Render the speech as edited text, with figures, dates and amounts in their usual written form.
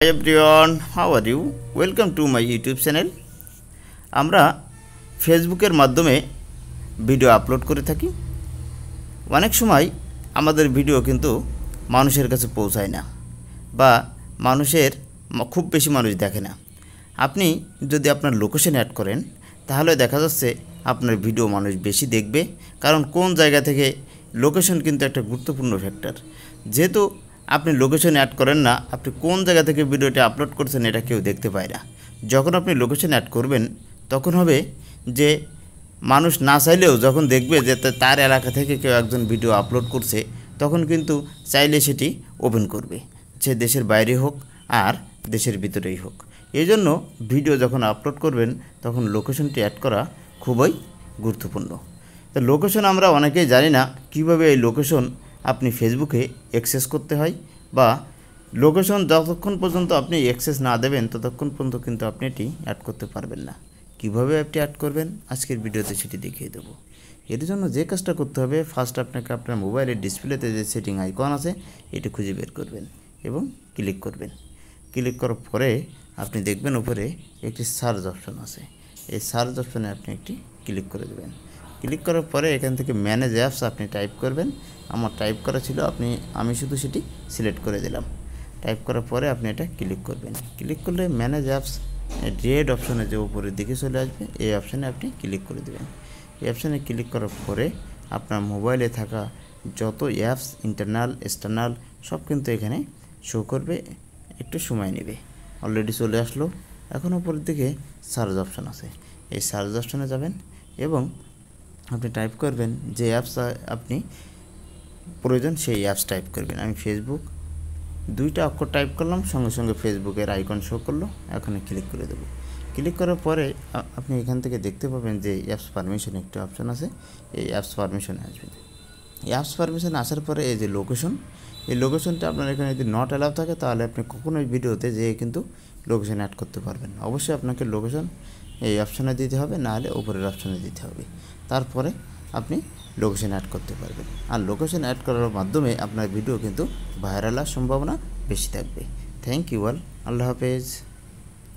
Hi everyone, how are you? Welcome to my YouTube channel. আমরা ফেসবুকের মাধ্যমে video upload করে থাকি। অনেক সময় আমাদের ভিডিও কিন্তু মানুষের কাছে পৌঁছায় না বা মানুষের খুব বেশি মানুষ দেখে না। আপনি যদি আপনার লোকেশন অ্যাড করেন তাহলে দেখা যাচ্ছে আপনার ভিডিও মানুষ বেশি দেখবে, কারণ কোন জায়গা থেকে লোকেশন কিন্তু একটা গুরুত্বপূর্ণ ফ্যাক্টর। যেহেতু আপনি লোকেশন অ্যাড করেন না, আপনি কোন জায়গা থেকে ভিডিওটি আপলোড করছেন এটা কেউ দেখতে পায় না। যখন আপনি লোকেশন অ্যাড করবেন তখন হবে যে মানুষ না চাইলেও যখন দেখবে যে তার এলাকা থেকে কেউ একজন ভিডিও আপলোড করছে, তখন কিন্তু চাইলে সেটি ওপেন করবে, সে দেশের বাইরে হোক আর দেশের ভিতরেই হোক। এই জন্য ভিডিও যখন আপলোড করবেন তখন লোকেশনটি অ্যাড করা খুবই গুরুত্বপূর্ণ। তো লোকেশন আমরা অনেকেই জানি না কিভাবে এই লোকেশন আপনি ফেসবুকে অ্যাক্সেস করতে হয়, বা লোকেশন যতক্ষণ পর্যন্ত আপনি অ্যাক্সেস না দেবেন ততক্ষণ পর্যন্ত কিন্তু আপনি এটি অ্যাড করতে পারবেন না। কিভাবে আপনি অ্যাড করবেন আজকের ভিডিওতে সেটি দেখিয়ে দেবো। এর জন্য যে কাজটা করতে হবে, ফার্স্ট আপনাকে আপনার মোবাইলের ডিসপ্লেতে যে সেটিং আইকন আছে এটি খুঁজে বের করবেন এবং ক্লিক করবেন। ক্লিক করার পরে আপনি দেখবেন উপরে একটি সার্চ অপশন আছে, এই সার্চ অপশনে আপনি একটি ক্লিক করে দেবেন। ক্লিক করার পরে এখান থেকে ম্যানেজ অ্যাপস আপনি টাইপ করবেন। আমার টাইপ করা ছিল, আমি শুধু সেটি সিলেক্ট করে দিলাম। টাইপ করার পরে আপনি এটা ক্লিক করবেন। ক্লিক করলে ম্যানেজ অ্যাপস রেড অপশনে যে উপরের দিকে চলে আসবে, এই অপশানে আপনি ক্লিক করে দেবেন। এই অপশানে ক্লিক করার পরে আপনার মোবাইলে থাকা যত অ্যাপস ইন্টারনাল এক্সটার্নাল সব কিন্তু এখানে শো করবে, একটু সময় নেবে। অলরেডি চলে আসলো। এখন উপরের দিকে সার্চ অপশান আছে, এই সার্চ অপশানে যাবেন এবং আপনি টাইপ করবেন যে অ্যাপস আপনি প্রয়োজন সেই অ্যাপস টাইপ করবেন। আমি ফেসবুক দুইটা অক্ষর টাইপ করলাম, সঙ্গে সঙ্গে ফেসবুকের আইকন শো করলো। এখন ক্লিক করে দেবো। ক্লিক করার পরে আপনি এখান থেকে দেখতে পাবেন যে অ্যাপস পারমিশন একটি অপশান আছে, এই অ্যাপস পারমিশনে আসবেন। এই অ্যাপস পারমিশনে আসার পরে এই যে লোকেশন, এই লোকেশনটা আপনার এখানে যদি নট অ্যালাউ থাকে তাহলে আপনি কখনোই ভিডিওতে যেয়ে কিন্তু লোকেশন অ্যাড করতে পারবেন না। অবশ্যই আপনাকে লোকেশন এই অপশানে দিতে হবে, না হলে উপরের অপশানে দিতে হবে। তারপরে আপনি লোকেশন অ্যাড করতে পারবেন। আর লোকেশন অ্যাড করার মাধ্যমে আপনার ভিডিও কিন্তু ভাইরাল হওয়ার সম্ভাবনা বেশি থাকবে। Thank you all. আল্লাহ হাফেজ।